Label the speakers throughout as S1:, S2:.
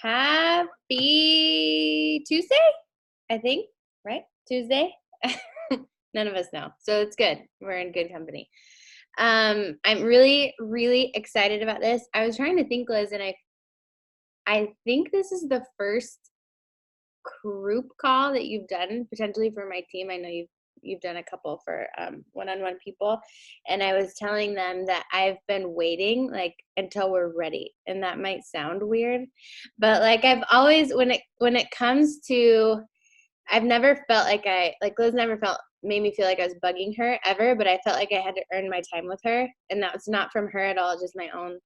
S1: Happy Tuesday, I think, right? Tuesday? None of us know. So it's good. We're in good company. I'm really, really excited about this. I was trying to think, Liz, and I think this is the first group call that you've done potentially for my team. I know you've done a couple for one-on-one people, and I was telling them that I've been waiting like until we're ready, and that might sound weird, but like I've always when it comes to, I've never felt like Liz never made me feel like I was bugging her ever, but I felt like I had to earn my time with her, and that was not from her at all, just my own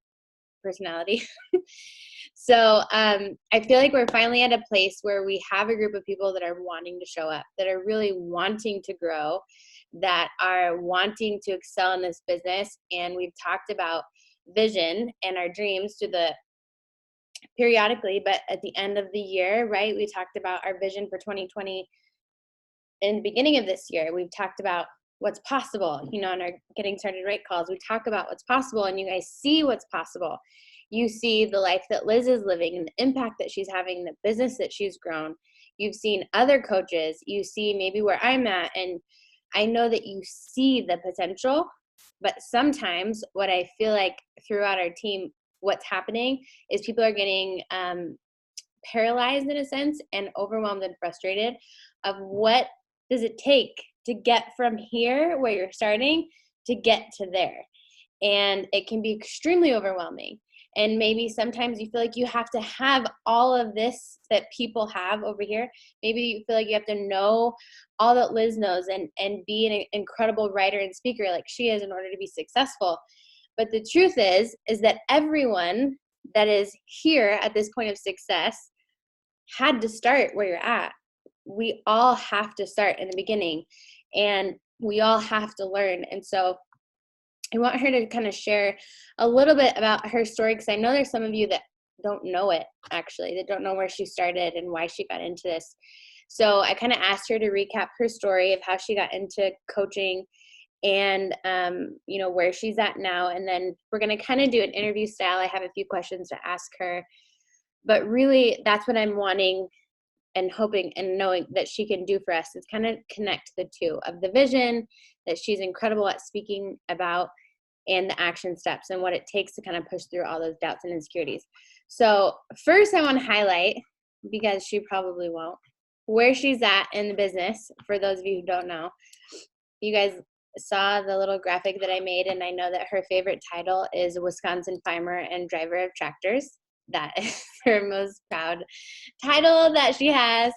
S1: personality. So I feel like we're finally at a place where we have a group of people that are wanting to show up, that are really wanting to grow, that are wanting to excel in this business. And we've talked about vision and our dreams to the periodically, but at the end of the year, right? We talked about our vision for 2020 in the beginning of this year. We've talked about what's possible, in our Getting Started Right calls. We talk about what's possible, and you guys see what's possible. You see the life that Liz is living and the impact that she's having, the business that she's grown. You've seen other coaches. You see maybe where I'm at, and I know that you see the potential, but sometimes what I feel like throughout our team, what's happening is people are getting paralyzed in a sense and overwhelmed and frustrated of what does it take to get from here where you're starting to get to there. And it can be extremely overwhelming. And maybe sometimes you feel like you have to have all of this that people have over here. Maybe you feel like you have to know all that Liz knows and be an incredible writer and speaker like she is in order to be successful. But the truth is that everyone that is here at this point of success had to start where you're at. We all have to start in the beginning, and we all have to learn. And so I want her to kind of share a little bit about her story, because I know there's some of you that don't know it, actually, that don't know where she started and why she got into this. So I kind of asked her to recap her story of how she got into coaching and, where she's at now. And then we're going to kind of do an interview style. I have a few questions to ask her, but really that's what I'm wanting and hoping and knowing that she can do for us is kind of connect the two of the vision that she's incredible at speaking about and the action steps and what it takes to kind of push through all those doubts and insecurities. So first I want to highlight, because she probably won't, where she's at in the business. For those of you who don't know, you guys saw the little graphic that I made, and I know that her favorite title is Wisconsin Farmer and Driver of Tractors. That is her most proud title that she has.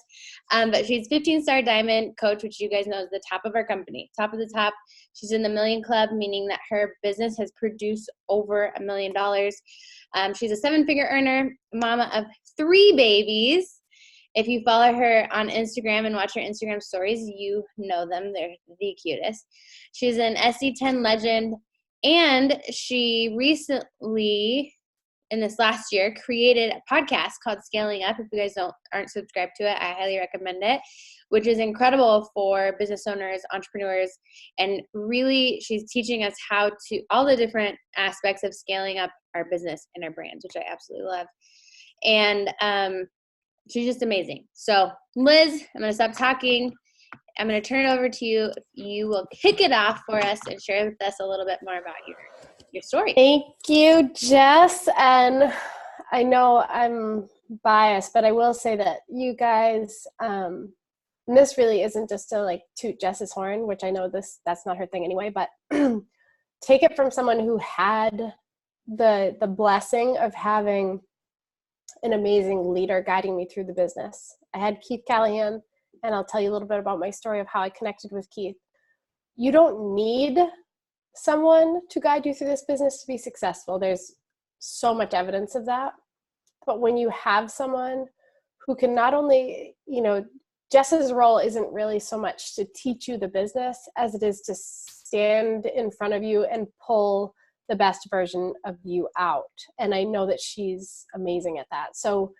S1: But she's 15-star diamond coach, which you guys know is the top of our company, top of the top. She's in the Million Club, meaning that her business has produced over $1 million. She's a 7-figure earner, mama of 3 babies. If you follow her on Instagram and watch her Instagram stories, you know them. They're the cutest. She's an SC10 legend, and she recently, in this last year, created a podcast called Scaling Up. If you guys aren't subscribed to it, I highly recommend it, which is incredible for business owners, entrepreneurs, and really she's teaching us how to, all the different aspects of scaling up our business and our brands, which I absolutely love. And she's just amazing. So Liz, I'm going to stop talking. I'm going to turn it over to you. If you will kick it off for us and share with us a little bit more about your story.
S2: Thank you, Jess. And I know I'm biased, but I will say that you guys, and this really isn't just to like toot Jess's horn, which I know that's not her thing anyway, but take it from someone who had the blessing of having an amazing leader guiding me through the business. I had Keith Callahan, and I'll tell you a little bit about my story of how I connected with Keith. You don't need someone to guide you through this business to be successful. There's so much evidence of that. But when you have someone who can not only, Jess's role isn't really so much to teach you the business as it is to stand in front of you and pull the best version of you out. And I know that she's amazing at that. So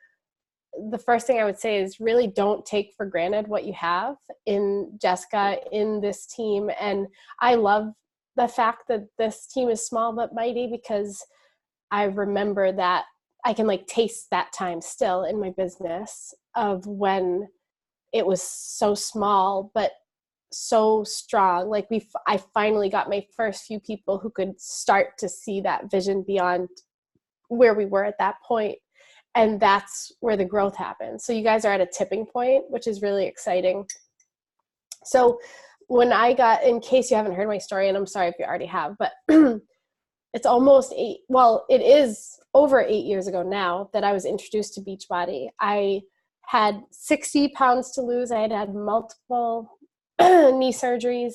S2: the first thing I would say is really don't take for granted what you have in Jessica, in this team. And I love the fact that this team is small but mighty, because I remember that I can like taste that time still in my business of when it was so small, but so strong. Like I finally got my first few people who could start to see that vision beyond where we were at that point. And that's where the growth happens. So you guys are at a tipping point, which is really exciting. So when I got, in case you haven't heard my story, and I'm sorry if you already have, but it's almost it is over 8 years ago now that I was introduced to Beachbody. I had 60 pounds to lose. I had had multiple knee surgeries,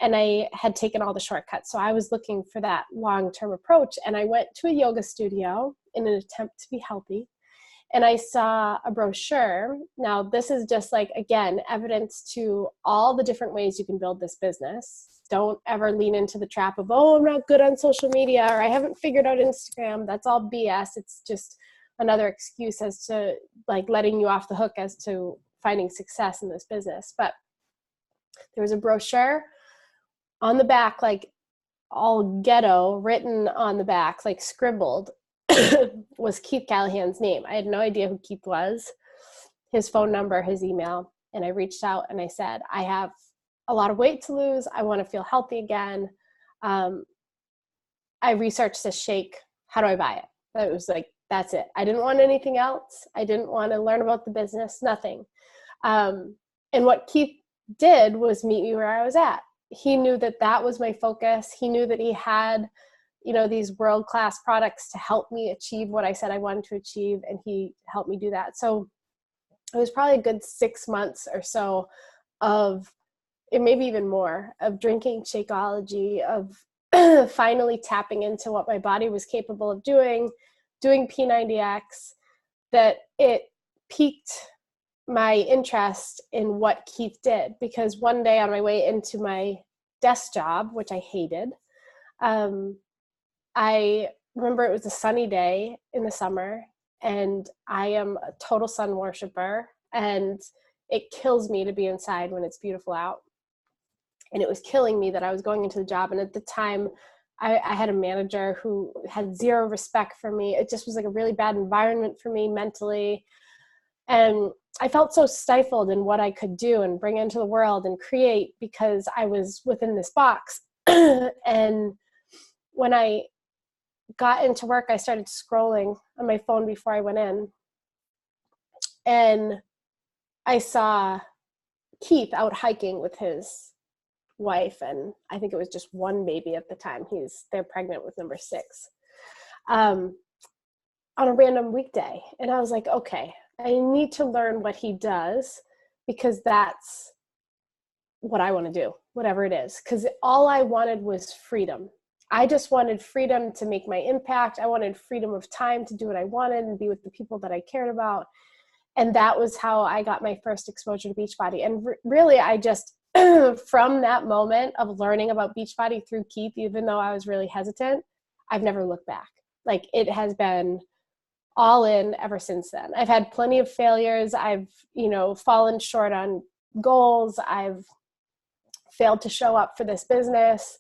S2: and I had taken all the shortcuts. So I was looking for that long-term approach. And I went to a yoga studio in an attempt to be healthy. And I saw a brochure. Now, this is just like, again, evidence to all the different ways you can build this business. Don't ever lean into the trap of, oh, I'm not good on social media, or I haven't figured out Instagram. That's all BS. It's just another excuse as to like letting you off the hook as to finding success in this business. But there was a brochure on the back, like all ghetto, written on the back, like scribbled, was Keith Callahan's name. I had no idea who Keith was, his phone number, his email. And I reached out and I said, I have a lot of weight to lose. I want to feel healthy again. I researched this shake. How do I buy it? It was like, that's it. I didn't want anything else. I didn't want to learn about the business, nothing. And what Keith did was meet me where I was at. He knew that that was my focus. He knew that he had, you know, these world-class products to help me achieve what I said I wanted to achieve. And he helped me do that. So it was probably a good 6 months or so of, and maybe even more, of drinking Shakeology, of finally tapping into what my body was capable of doing P90X, that it piqued my interest in what Keith did. Because one day on my way into my desk job, which I hated, I remember it was a sunny day in the summer, and I am a total sun worshiper, and it kills me to be inside when it's beautiful out. And it was killing me that I was going into the job. And at the time, I had a manager who had zero respect for me. It just was like a really bad environment for me mentally. And I felt so stifled in what I could do and bring into the world and create, because I was within this box. And when I got into work, I started scrolling on my phone before I went in. And I saw Keith out hiking with his wife, and I think it was just one baby at the time. They're pregnant with number 6, on a random weekday. And I was like, okay, I need to learn what he does, because that's what I want to do, whatever it is. Because all I wanted was freedom. I just wanted freedom to make my impact. I wanted freedom of time to do what I wanted and be with the people that I cared about. And that was how I got my first exposure to Beachbody. And really, I just, from that moment of learning about Beachbody through Keith, even though I was really hesitant, I've never looked back. Like, it has been all in ever since then. I've had plenty of failures. I've, fallen short on goals. I've failed to show up for this business,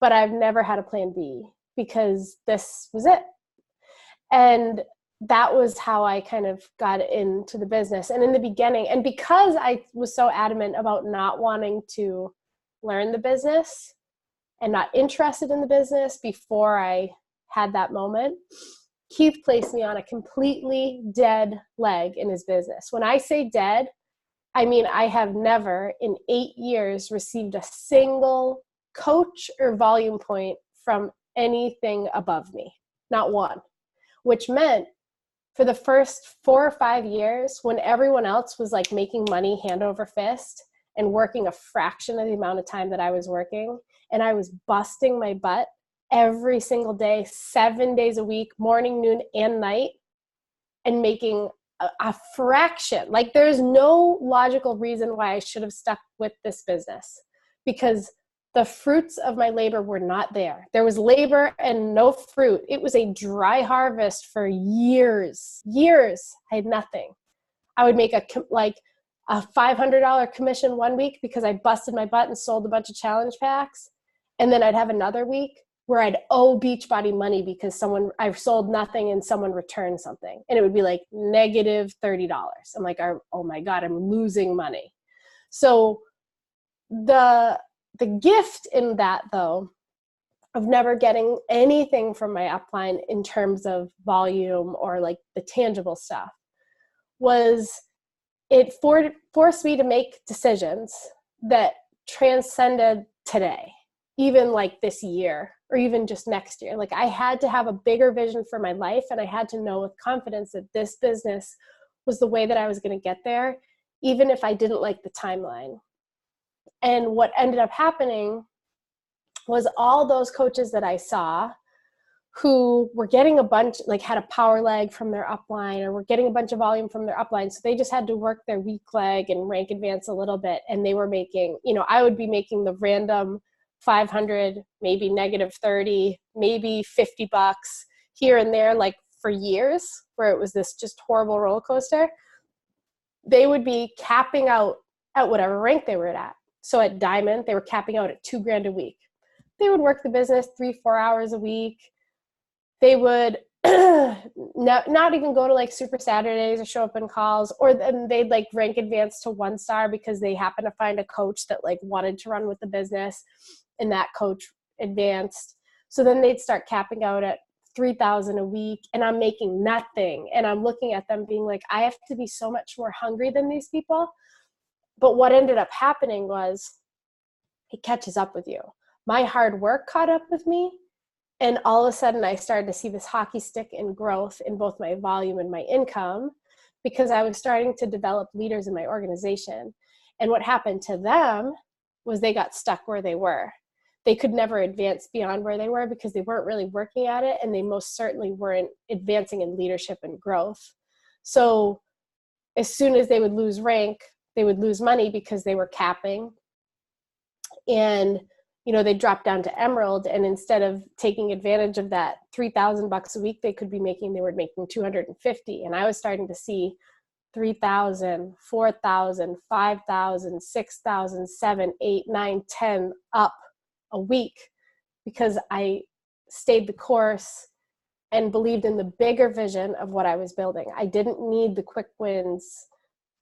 S2: but I've never had a plan B, because this was it. And that was how I kind of got into the business. And in the beginning, and because I was so adamant about not wanting to learn the business and not interested in the business before I had that moment, Keith placed me on a completely dead leg in his business. When I say dead, I mean, I have never in 8 years received a single coach or volume point from anything above me, not one, which meant for the first 4 or 5 years, when everyone else was like making money hand over fist and working a fraction of the amount of time that I was working, and I was busting my butt every single day, 7 days a week, morning, noon, and night, and making a fraction. Like, there's no logical reason why I should have stuck with this business, because the fruits of my labor were not there. There was labor and no fruit. It was a dry harvest for years. I had nothing. I would make a $500 commission one week because I busted my butt and sold a bunch of challenge packs. And then I'd have another week where I'd owe Beachbody money because I've sold nothing and someone returned something. And it would be like negative $30. I'm like, oh my God, I'm losing money. So the gift in that, though, of never getting anything from my upline in terms of volume or like the tangible stuff, was it forced me to make decisions that transcended today, even like this year or even just next year. Like, I had to have a bigger vision for my life, and I had to know with confidence that this business was the way that I was going to get there, even if I didn't like the timeline. And what ended up happening was all those coaches that I saw who were getting a bunch, like had a power leg from their upline, or were getting a bunch of volume from their upline. So they just had to work their weak leg and rank advance a little bit. And they were making, I would be making the random 500, maybe negative 30, maybe $50 here and there, like for years, where it was this just horrible roller coaster. They would be capping out at whatever rank they were at. So at Diamond, they were capping out at $2,000 a week. They would work the business 3-4 hours a week. They would not even go to like Super Saturdays or show up in calls, or then they'd like rank advance to 1 star because they happened to find a coach that like wanted to run with the business, and that coach advanced. So then they'd start capping out at $3,000 a week, and I'm making nothing. And I'm looking at them being like, I have to be so much more hungry than these people. But what ended up happening was it catches up with you. My hard work caught up with me. And all of a sudden I started to see this hockey stick in growth in both my volume and my income, because I was starting to develop leaders in my organization. And what happened to them was they got stuck where they were. They could never advance beyond where they were because they weren't really working at it. And they most certainly weren't advancing in leadership and growth. So as soon as they would lose rank, they would lose money because they were capping. And they dropped down to Emerald, and instead of taking advantage of that $3,000 a week they could be making, they were making $250. And I was starting to see 3,000, 4,000, 5,000, 6,000, 7, 8, 9, 10 up a week, because I stayed the course and believed in the bigger vision of what I was building. I didn't need the quick wins.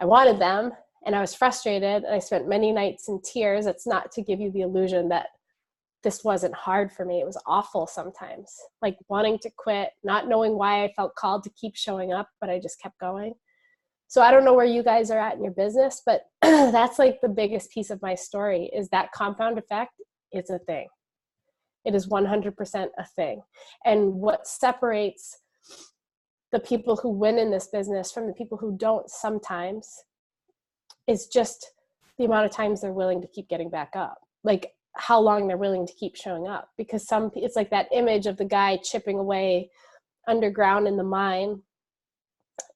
S2: I wanted them, and I was frustrated. I spent many nights in tears. It's not to give you the illusion that this wasn't hard for me. It was awful sometimes, like wanting to quit, not knowing why I felt called to keep showing up, but I just kept going. So I don't know where you guys are at in your business, but that's like the biggest piece of my story, is that compound effect is a thing. It is 100% a thing. And what separates the people who win in this business from the people who don't sometimes is just the amount of times they're willing to keep getting back up. Like how long they're willing to keep showing up, because it's like that image of the guy chipping away underground in the mine,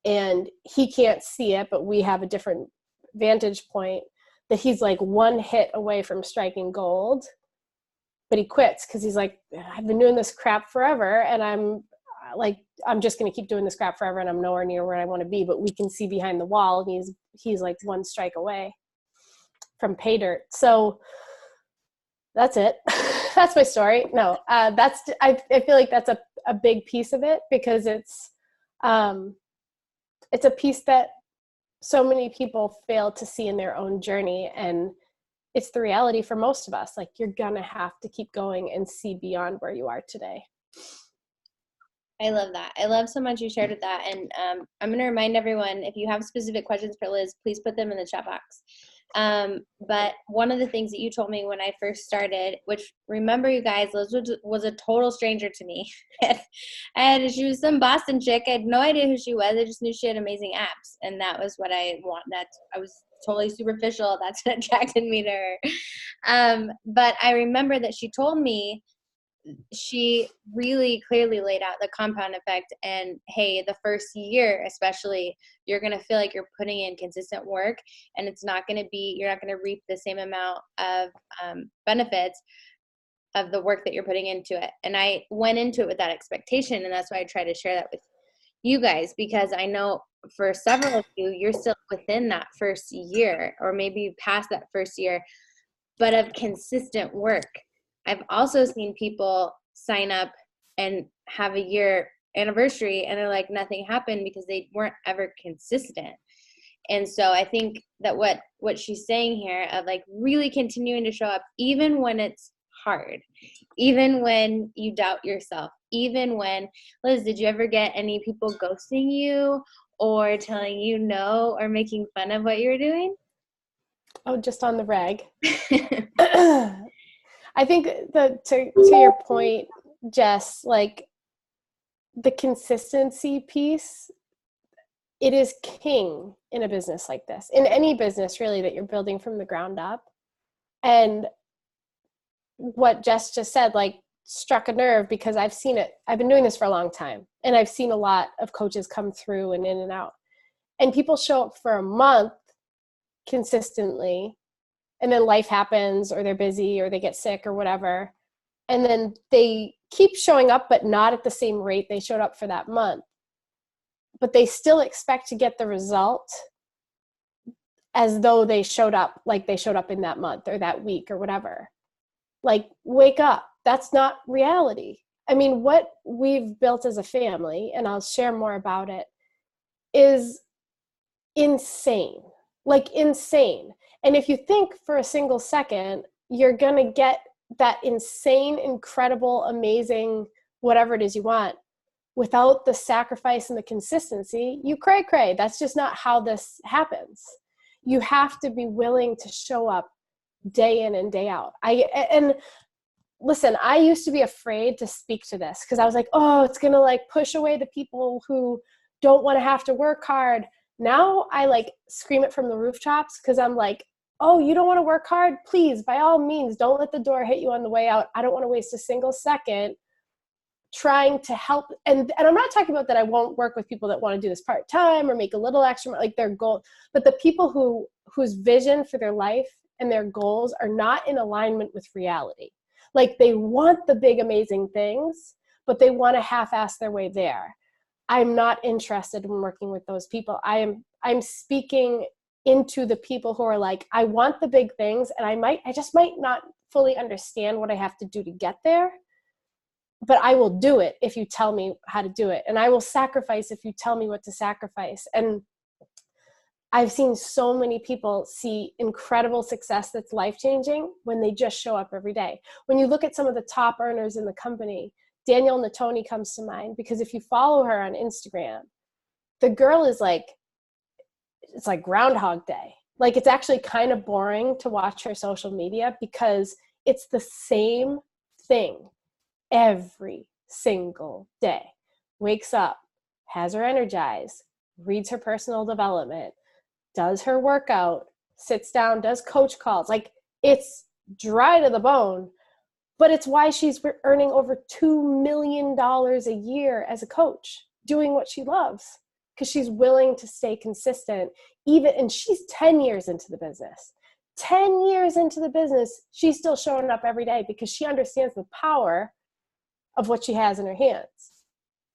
S2: and he can't see it, but we have a different vantage point, that he's like one hit away from striking gold, but he quits because he's like, I've been doing this crap forever, and I'm just going to keep doing this crap forever, and I'm nowhere near where I want to be. But we can see behind the wall, and he's like one strike away from pay dirt. So that's it. That's my story. No, I feel like that's a big piece of it, because it's a piece that so many people fail to see in their own journey. And it's the reality for most of us. Like, you're going to have to keep going and see beyond where you are today.
S1: I love that. I love so much you shared with that. And I'm going to remind everyone, if you have specific questions for Liz, please put them in the chat box. But one of the things that you told me when I first started, which, remember you guys, Liz was a total stranger to me. She was some Boston chick. I had no idea who she was. I just knew she had amazing abs. And that was what I want. I was totally superficial. That's what attracted me to her. But I remember that she told me, she really clearly laid out the compound effect, and hey, the first year especially, you're going to feel like you're putting in consistent work, and you're not going to reap the same amount of benefits of the work that you're putting into it. And I went into it with that expectation, and that's why I try to share that with you guys, because I know for several of you, you're still within that first year, or maybe past that first year, but of consistent work. I've also seen people sign up and have a year anniversary, and they're like, nothing happened because they weren't ever consistent. And so I think that what she's saying here of like really continuing to show up, even when it's hard, even when you doubt yourself, even when, Liz, did you ever get any people ghosting you or telling you no or making fun of what you were doing?
S2: Oh, just on the reg. I think that to your point, Jess, like the consistency piece, it is king in a business like this, in any business really that you're building from the ground up. And what Jess just said, like, struck a nerve, because I've seen it. I've been doing this for a long time, and I've seen a lot of coaches come through and in and out. And people show up for a month consistently, and then life happens, or they're busy, or they get sick, or whatever. And then they keep showing up, but not at the same rate they showed up for that month. But they still expect to get the result as though they showed up like they showed up in that month or that week or whatever. Like, wake up. That's not reality. I mean, what we've built as a family, and I'll share more about it, is insane. Like, insane. And if you think for a single second, you're going to get that insane, incredible, amazing, whatever it is you want, without the sacrifice and the consistency, you cray. That's just not how this happens. You have to be willing to show up day in and day out. And listen, I used to be afraid to speak to this because I was like, oh, it's going to like push away the people who don't want to have to work hard. Now I like scream it from the rooftops because I'm like, oh, you don't want to work hard? Please, by all means, don't let the door hit you on the way out. I don't want to waste a single second trying to help. And I'm not talking about that I won't work with people that want to do this part-time or make a little extra, like their goal, but the people whose vision for their life and their goals are not in alignment with reality. Like, they want the big, amazing things, but they want to half-ass their way there. I'm not interested in working with those people. I'm speaking into the people who are like, I want the big things, and I just might not fully understand what I have to do to get there, but I will do it if you tell me how to do it. And I will sacrifice if you tell me what to sacrifice. And I've seen so many people see incredible success that's life-changing when they just show up every day. When you look at some of the top earners in the company, Danielle Natoni comes to mind, because if you follow her on Instagram, the girl is like, it's like Groundhog Day. Like, it's actually kind of boring to watch her social media because it's the same thing every single day. Wakes up, has her energized, reads her personal development, does her workout, sits down, does coach calls. Like, it's dry to the bone, but it's why she's earning over $2 million a year as a coach, doing what she loves, because she's willing to stay consistent. And she's 10 years into the business. 10 years into the business, she's still showing up every day because she understands the power of what she has in her hands.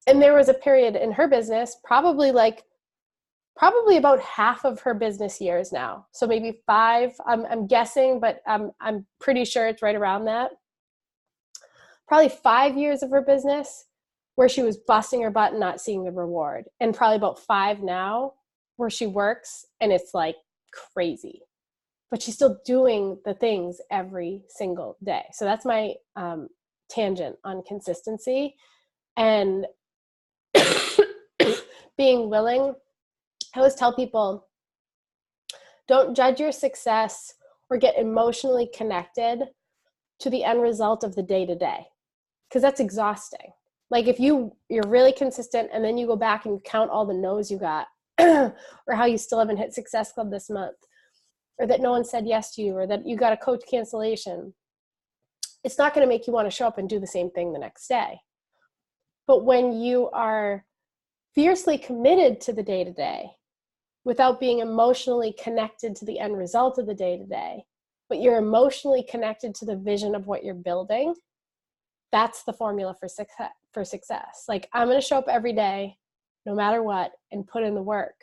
S2: And there was a period in her business, probably about half of her business years now. So maybe 5, I'm guessing, but I'm pretty sure it's right around that. Probably 5 years of her business where she was busting her butt and not seeing the reward. And probably about 5 now where she works and it's like crazy. But she's still doing the things every single day. So that's my tangent on consistency and being willing. I always tell people, don't judge your success or get emotionally connected to the end result of the day-to-day, because that's exhausting. Like, if you're really consistent and then you go back and count all the no's you got or how you still haven't hit Success Club this month, or that no one said yes to you, or that you got a coach cancellation, it's not going to make you want to show up and do the same thing the next day. But when you are fiercely committed to the day-to-day without being emotionally connected to the end result of the day-to-day, but you're emotionally connected to the vision of what you're building, that's the formula for success. Like, I'm going to show up every day, no matter what, and put in the work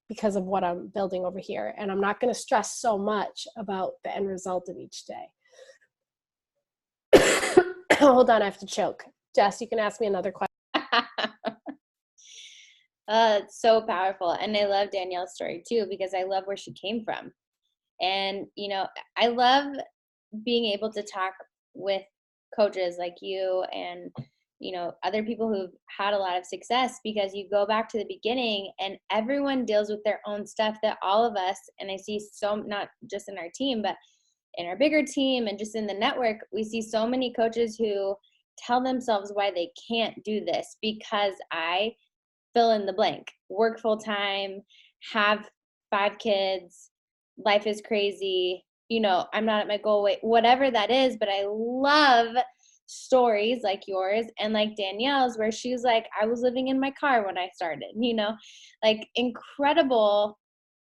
S2: because of what I'm building over here. And I'm not going to stress so much about the end result of each day. Hold on, I have to choke. Jess, you can ask me another question.
S1: It's so powerful. And I love Danielle's story too, because I love where she came from. And, I love being able to talk with coaches like you and, other people who've had a lot of success, because you go back to the beginning and everyone deals with their own stuff, that all of us, and I see so, not just in our team, but in our bigger team and just in the network, we see so many coaches who tell themselves why they can't do this, because I fill in the blank, work full time, have 5 kids, life is crazy, I'm not at my goal weight, whatever that is. But I love stories like yours and like Danielle's, where she was like, I was living in my car when I started, like incredible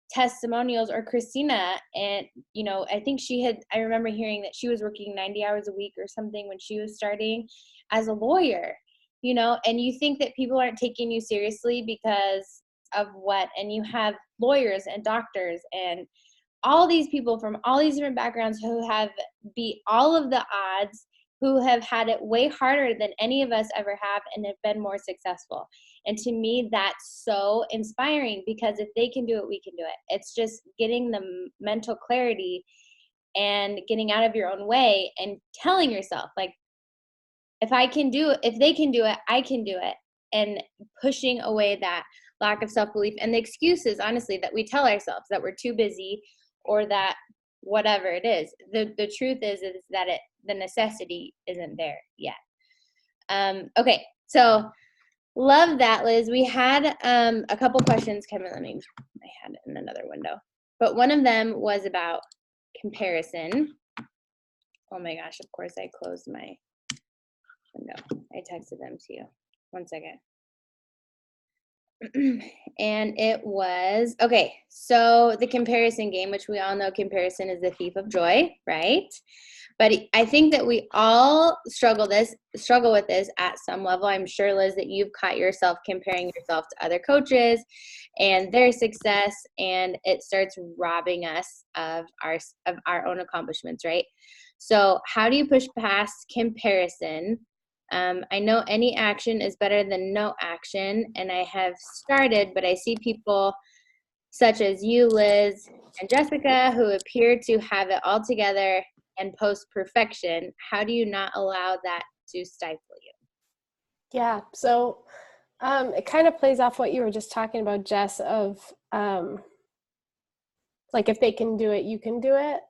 S1: testimonials. Or Christina, and I think I remember hearing that she was working 90 hours a week or something when she was starting as a lawyer, and you think that people aren't taking you seriously because of what, and you have lawyers and doctors and all these people from all these different backgrounds who have beat all of the odds, who have had it way harder than any of us ever have, and have been more successful. And to me, that's so inspiring, because if they can do it, we can do it. It's just getting the mental clarity and getting out of your own way and telling yourself, like, if they can do it, I can do it. And pushing away that lack of self-belief and the excuses, honestly, that we tell ourselves, that we're too busy or that whatever it is. The truth is that the necessity isn't there yet. Okay, so love that, Liz. We had a couple questions come in. I had it in another window, but one of them was about comparison. Oh my gosh, of course I closed my window. I texted them to you. One second. And it was, okay, so the comparison game, which we all know comparison is the thief of joy, right? But I think that we all struggle with this at some level. I'm sure, Liz, that you've caught yourself comparing yourself to other coaches and their success, and it starts robbing us of our own accomplishments, right? So how do you push past comparison? I know any action is better than no action, and I have started, but I see people such as you, Liz, and Jessica, who appear to have it all together and post perfection. How do you not allow that to stifle you?
S2: Yeah, so it kind of plays off what you were just talking about, Jess, of like, if they can do it, you can do it.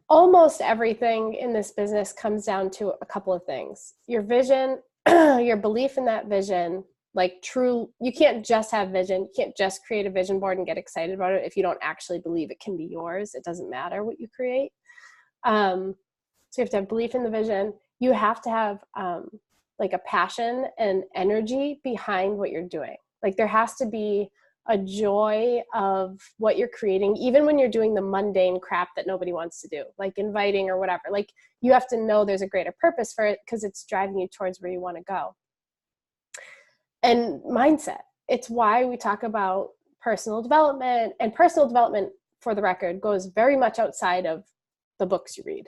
S2: Almost everything in this business comes down to a couple of things. Your vision, your belief in that vision, you can't just have vision. You can't just create a vision board and get excited about it if you don't actually believe it can be yours. It doesn't matter what you create. So you have to have belief in the vision. You have to have a passion and energy behind what you're doing. Like, there has to be a joy of what you're creating, even when you're doing the mundane crap that nobody wants to do, like inviting or whatever. Like, you have to know there's a greater purpose for it, because it's driving you towards where you want to go. And mindset. It's why we talk about personal development, and personal development, for the record, goes very much outside of the books you read.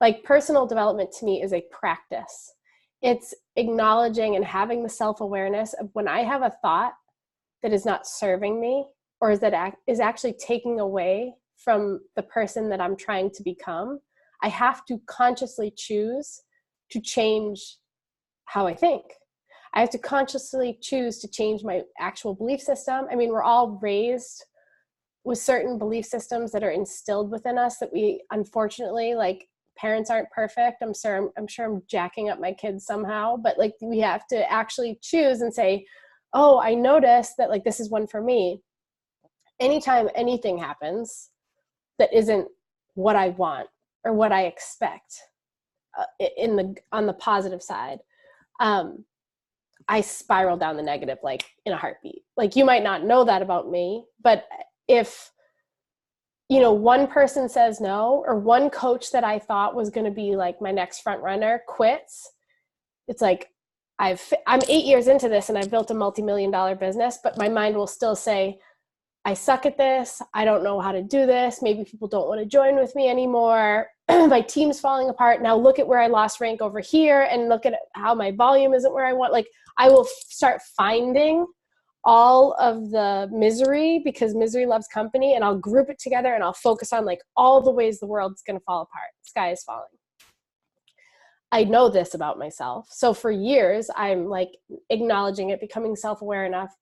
S2: Like, personal development to me is a practice. It's acknowledging and having the self-awareness of when I have a thought that is not serving me, or is actually taking away from the person that I'm trying to become. I have to consciously choose to change how I think. I have to consciously choose to change my actual belief system. I mean, we're all raised with certain belief systems that are instilled within us that we, unfortunately, like, parents aren't perfect. I'm sure I'm jacking up my kids somehow, but like, we have to actually choose and say, oh, I noticed that, like, this is one for me. Anytime anything happens that isn't what I want or what I expect, on the positive side, I spiral down the negative, like, in a heartbeat. Like, you might not know that about me, but if, one person says no, or one coach that I thought was going to be like my next front runner quits, it's like, I'm 8 years into this and I've built a multi-million-dollar business, but my mind will still say, I suck at this. I don't know how to do this. Maybe people don't want to join with me anymore. my team's falling apart. Now look at where I lost rank over here, and look at how my volume isn't where I want. Like, I will start finding all of the misery, because misery loves company, and I'll group it together and I'll focus on like all the ways the world's going to fall apart. Sky is falling. I know this about myself. So for years, I'm like acknowledging it, becoming self-aware enough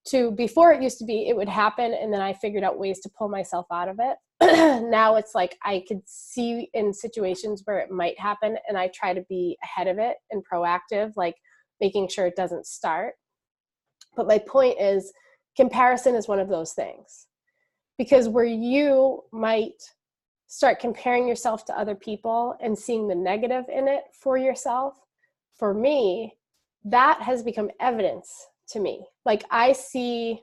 S2: to, before it used to be, it would happen, and then I figured out ways to pull myself out of it. Now it's like I could see in situations where it might happen, and I try to be ahead of it and proactive, like making sure it doesn't start. But my point is, comparison is one of those things, because where you might start comparing yourself to other people and seeing the negative in it for yourself, for me, that has become evidence to me. Like, I see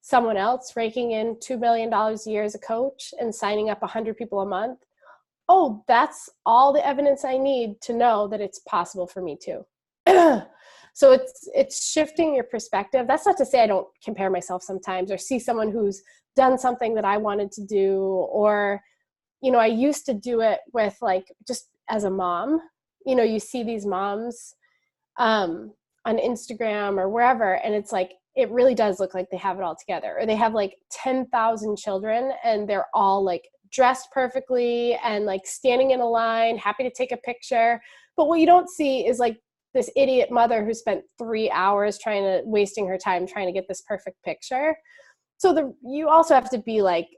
S2: someone else raking in $2 million a year as a coach and signing up 100 people a month. Oh, that's all the evidence I need to know that it's possible for me too. So it's shifting your perspective. That's not to say I don't compare myself sometimes, or see someone who's done something that I wanted to do, or, you know, I used to do it with, like, just as a mom, you know, you see these moms on Instagram or wherever, and it's like, it really does look like they have it all together, or they have like 10,000 children and they're all like dressed perfectly and like standing in a line, happy to take a picture. But what you don't see is like this idiot mother who spent 3 hours wasting her time trying to get this perfect picture. So you also have to be like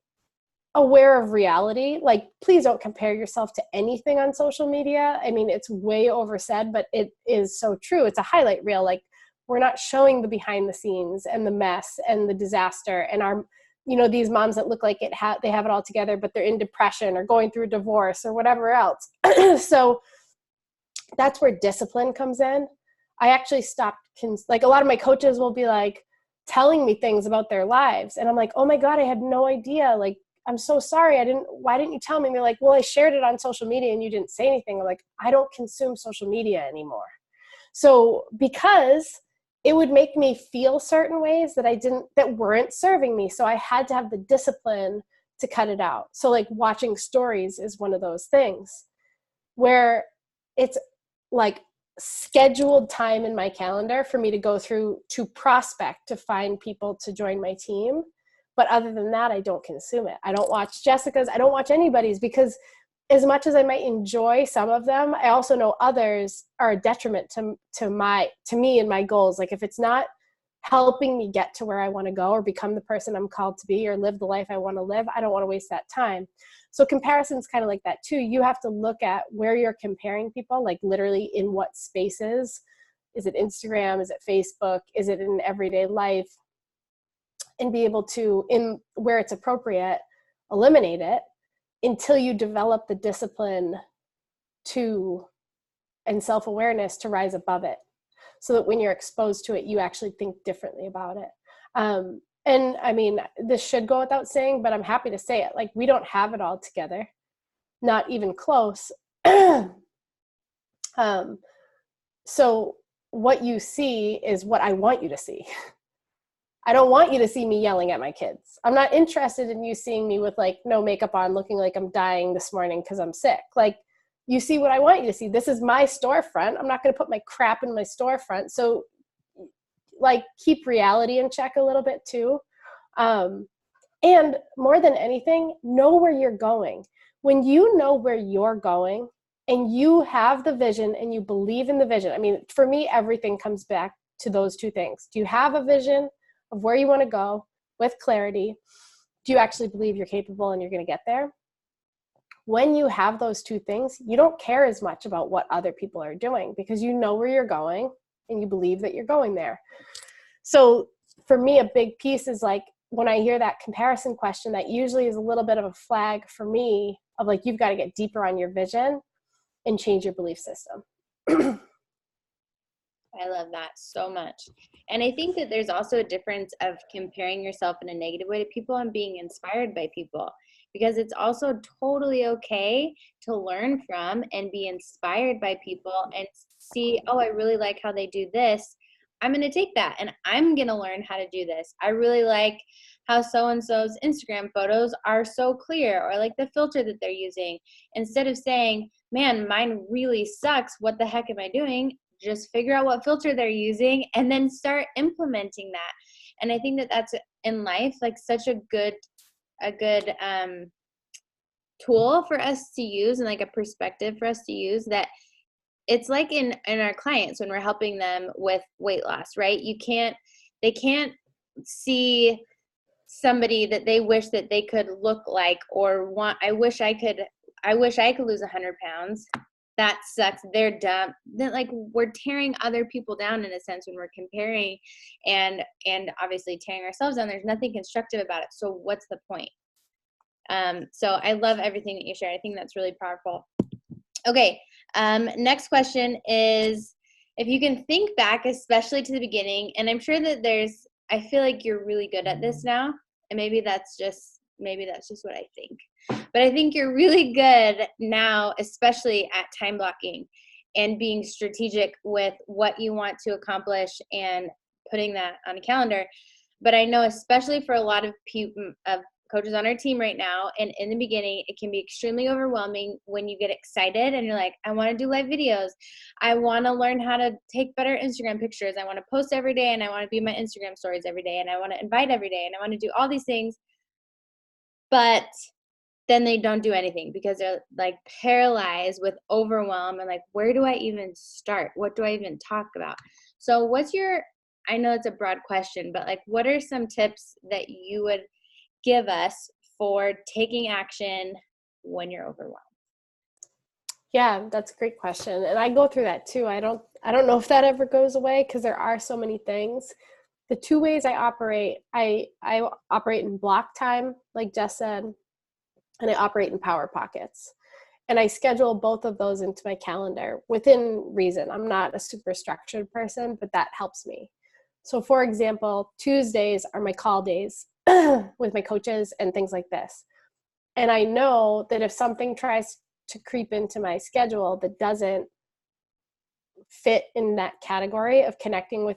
S2: aware of reality. Like, please don't compare yourself to anything on social media. I mean, it's way oversaid, but it is so true. It's a highlight reel. Like, we're not showing the behind the scenes and the mess and the disaster, and our, you know, these moms that look like they have it all together, but they're in depression or going through a divorce or whatever else. So that's where discipline comes in. I actually stopped, like, a lot of my coaches will be like telling me things about their lives, and I'm like, oh my God, I had no idea. Like, I'm so sorry. Why didn't you tell me? And they're like, well, I shared it on social media and you didn't say anything. I'm like, I don't consume social media anymore. So because it would make me feel certain ways that weren't serving me. So I had to have the discipline to cut it out. So like watching stories is one of those things where it's like scheduled time in my calendar for me to go through to prospect, to find people to join my team. But other than that, I don't consume it. I don't watch Jessica's. I don't watch anybody's, because as much as I might enjoy some of them, I also know others are a detriment to me and my goals. Like, if it's not helping me get to where I want to go or become the person I'm called to be or live the life I want to live, I don't want to waste that time. So comparison's kind of like that too. You have to look at where you're comparing people, like literally in what spaces. Is it Instagram? Is it Facebook? Is it in everyday life? And be able to, in where it's appropriate, eliminate it until you develop the discipline and self-awareness to rise above it, so that when you're exposed to it, you actually think differently about it. And I mean, this should go without saying, but I'm happy to say it. Like, we don't have it all together, not even close. So what you see is what I want you to see. I don't want you to see me yelling at my kids. I'm not interested in you seeing me with like no makeup on, looking like I'm dying this morning because I'm sick. Like, you see what I want you to see. This is my storefront. I'm not going to put my crap in my storefront. So like, keep reality in check a little bit too. And more than anything, know where you're going. When you know where you're going and you have the vision and you believe in the vision, I mean, for me, everything comes back to those two things. Do you have a vision of where you want to go with clarity? Do you actually believe you're capable and you're going to get there? When you have those two things, you don't care as much about what other people are doing, because you know where you're going and you believe that you're going there. So for me, a big piece is like, when I hear that comparison question, that usually is a little bit of a flag for me of like, you've got to get deeper on your vision and change your belief system.
S1: I love that so much. And I think that there's also a difference of comparing yourself in a negative way to people and being inspired by people, because it's also totally okay to learn from and be inspired by people and see, oh, I really like how they do this. I'm going to take that and I'm going to learn how to do this. I really like how so-and-so's Instagram photos are so clear, or like the filter that they're using. Instead of saying, man, mine really sucks, what the heck am I doing? Just figure out what filter they're using and then start implementing that. And I think that that's in life, like such a good tool for us to use, and like a perspective for us to use, that it's like in our clients when we're helping them with weight loss, right? They can't see somebody that they wish that they could look like, or want, I wish I could lose 100 pounds. That sucks. They're dumb. Then, like, we're tearing other people down in a sense when we're comparing, and obviously tearing ourselves down. There's nothing constructive about it. So what's the point? So I love everything that you shared. I think that's really powerful. Okay. Next question is, if you can think back, especially to the beginning, and I'm sure that I feel like you're really good at this now, and maybe that's just what I think. But I think you're really good now, especially at time blocking and being strategic with what you want to accomplish and putting that on a calendar. But I know, especially for a lot of coaches on our team right now, and in the beginning, it can be extremely overwhelming when you get excited and you're like, I want to do live videos. I want to learn how to take better Instagram pictures. I want to post every day, and I want to be in my Instagram stories every day, and I want to invite every day, and I want to do all these things. But then they don't do anything because they're like paralyzed with overwhelm and like, where do I even start? What do I even talk about? So I know it's a broad question, but like, what are some tips that you would give us for taking action when you're overwhelmed?
S2: Yeah, that's a great question. And I go through that too. I don't know if that ever goes away because there are so many things. The two ways I operate in block time, like Jess said, and I operate in power pockets. And I schedule both of those into my calendar within reason. I'm not a super structured person, but that helps me. So for example, Tuesdays are my call days with my coaches and things like this. And I know that if something tries to creep into my schedule that doesn't fit in that category of connecting with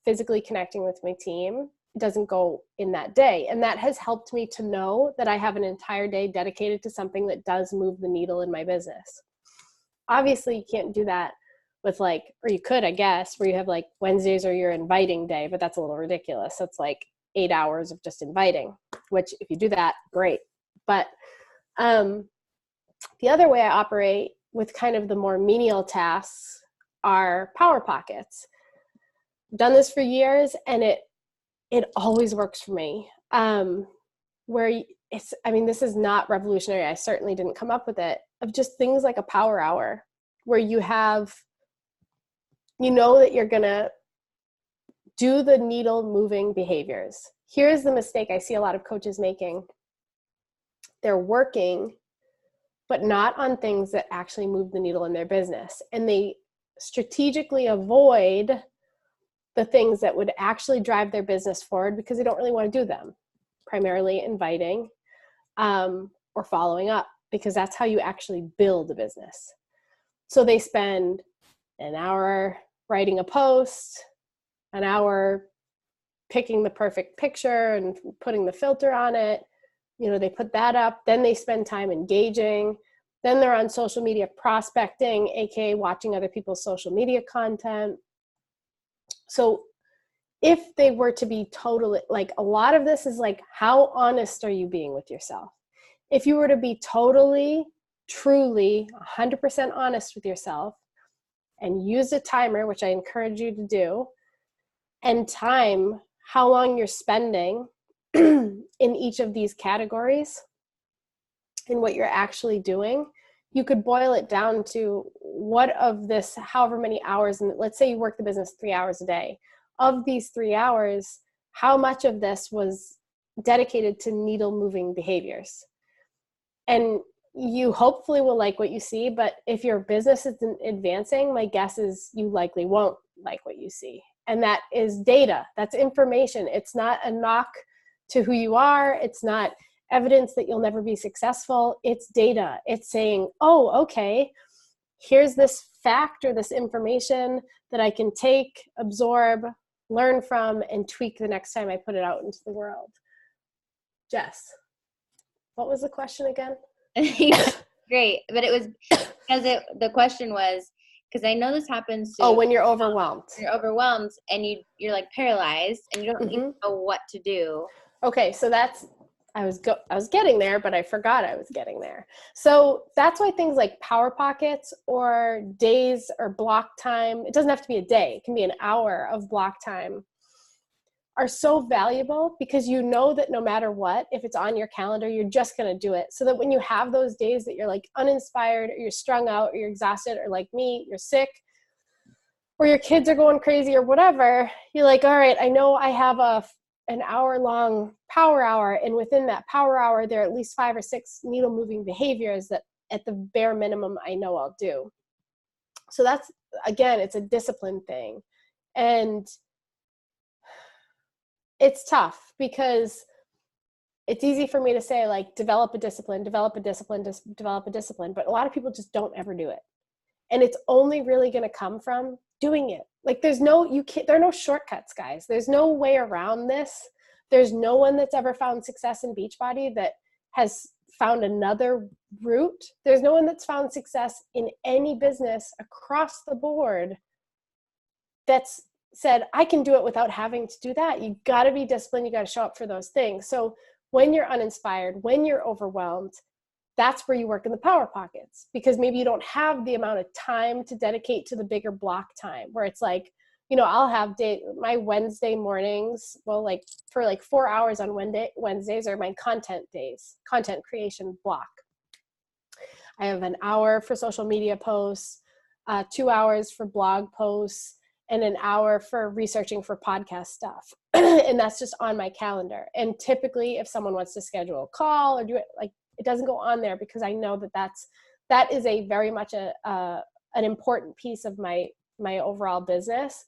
S2: physically connecting with my team, it doesn't go in that day. And that has helped me to know that I have an entire day dedicated to something that does move the needle in my business. Obviously, you can't do that with or you could, I guess, where you have Wednesdays are your inviting day, but that's a little ridiculous. That's 8 hours of just inviting, which if you do that, great. But the other way I operate with kind of the more menial tasks are power pockets. I've done this for years, and it always works for me. This is not revolutionary. I certainly didn't come up with it, of just things like a power hour where you know that you're going to do the needle moving behaviors. Here's the mistake I see a lot of coaches making. They're working, but not on things that actually move the needle in their business. And they strategically avoid the things that would actually drive their business forward because they don't really want to do them, primarily inviting or following up, because that's how you actually build a business. So they spend an hour writing a post, an hour picking the perfect picture and putting the filter on it. They put that up, then they spend time engaging, then they're on social media prospecting, aka watching other people's social media content. So if they were to be totally, a lot of this is how honest are you being with yourself? If you were to be totally, truly, 100% honest with yourself and use a timer, which I encourage you to do, and time how long you're spending in each of these categories and what you're actually doing, you could boil it down to what of this, however many hours, and let's say you work the business 3 hours a day. Of these 3 hours, how much of this was dedicated to needle moving behaviors? And you hopefully will like what you see, but if your business isn't advancing, my guess is you likely won't like what you see. And that is data. That's information. It's not a knock to who you are. It's not evidence that you'll never be successful. It's data. It's saying, oh, okay, here's this fact or this information that I can take, absorb, learn from, and tweak the next time I put it out into the world. Jess, what was the question again?
S1: Great. But it was because the question was, because I know this happens to
S2: when you're overwhelmed.
S1: You're overwhelmed and you're like paralyzed and you don't even know what to do.
S2: Okay, so I was getting there, but I forgot I was getting there. So that's why things like power pockets or days or block time, it doesn't have to be a day, it can be an hour of block time, are so valuable, because you know that no matter what, if it's on your calendar, you're just going to do it. So that when you have those days that you're like uninspired, or you're strung out, or you're exhausted, or like me, you're sick, or your kids are going crazy or whatever, you're like, all right, I know I have an hour-long power hour, and within that power hour, there are at least 5 or 6 needle-moving behaviors that at the bare minimum I know I'll do. So that's, again, it's a discipline thing. And it's tough, because it's easy for me to say, like, develop a discipline, develop a discipline, develop a discipline, but a lot of people just don't ever do it. And it's only really going to come from doing it. Like, there are no shortcuts, guys. There's no way around this. There's no one that's ever found success in Beachbody that has found another route. There's no one that's found success in any business across the board that's said, I can do it without having to do that. You got to be disciplined. You got to show up for those things. So when you're uninspired, when you're overwhelmed, that's where you work in the power pockets, because maybe you don't have the amount of time to dedicate to the bigger block time, where it's like, I'll have my Wednesday mornings, like for like 4 hours on Wednesdays are my content days, content creation block. I have an hour for social media posts, 2 hours for blog posts, and an hour for researching for podcast stuff. And that's just on my calendar. And typically if someone wants to schedule a call or do it, like, it doesn't go on there, because I know that is a very much an important piece of my overall business.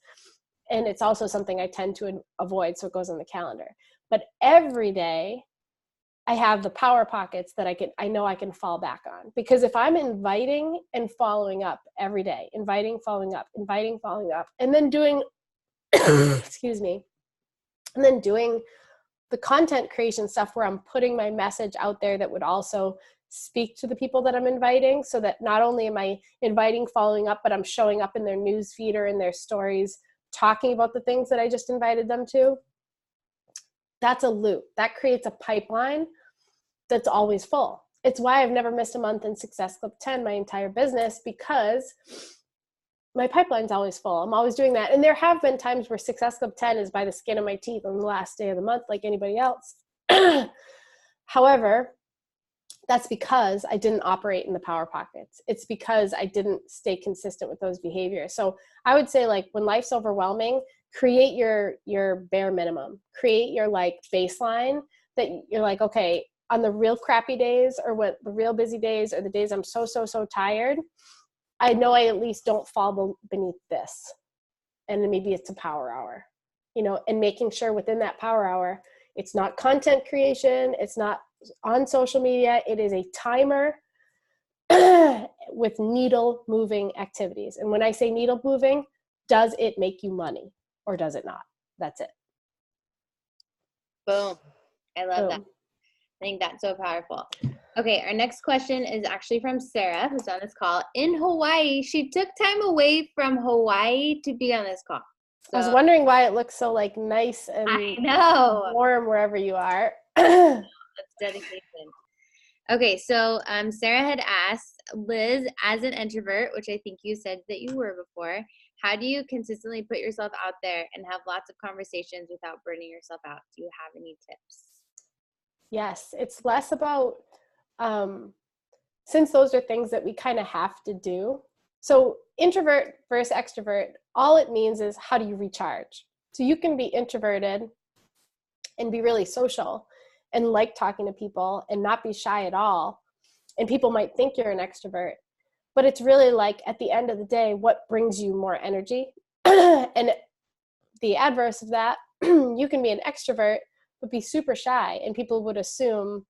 S2: And it's also something I tend to avoid. So it goes on the calendar. But every day I have the power pockets that I know I can fall back on, because if I'm inviting and following up every day, inviting, following up, and then doing, excuse me, and then doing the content creation stuff where I'm putting my message out there that would also speak to the people that I'm inviting, so that not only am I inviting, following up, but I'm showing up in their news feed or in their stories, talking about the things that I just invited them to. That's a loop. That creates a pipeline that's always full. It's why I've never missed a month in Success Club 10 my entire business, because my pipeline's always full. I'm always doing that. And there have been times where Success Club 10 is by the skin of my teeth on the last day of the month, like anybody else. However, that's because I didn't operate in the power pockets. It's because I didn't stay consistent with those behaviors. So I would say, like, when life's overwhelming, create your bare minimum, create your like baseline that you're like, okay, on the real crappy days, or what the real busy days, or the days I'm so tired, I know I at least don't fall beneath this. And then maybe it's a power hour, and making sure within that power hour, it's not content creation, it's not on social media, it is a timer with needle moving activities. And when I say needle moving, does it make you money or does it not? That's it.
S1: Boom. I love that. I think that's so powerful. Okay, our next question is actually from Sarah, who's on this call in Hawaii. She took time away from Hawaii to be on this call.
S2: So, I was wondering why it looks so like nice and warm wherever you are.
S1: That's dedication. Okay, so Sarah had asked, Liz, as an introvert, which I think you said that you were before, how do you consistently put yourself out there and have lots of conversations without burning yourself out? Do you have any tips?
S2: Yes, it's less about, since those are things that we kind of have to do. So introvert versus extrovert, all it means is, how do you recharge? So you can be introverted and be really social and like talking to people and not be shy at all. And people might think you're an extrovert, but it's really like, at the end of the day, what brings you more energy? And the adverse of that, you can be an extrovert, but be super shy, and people would assume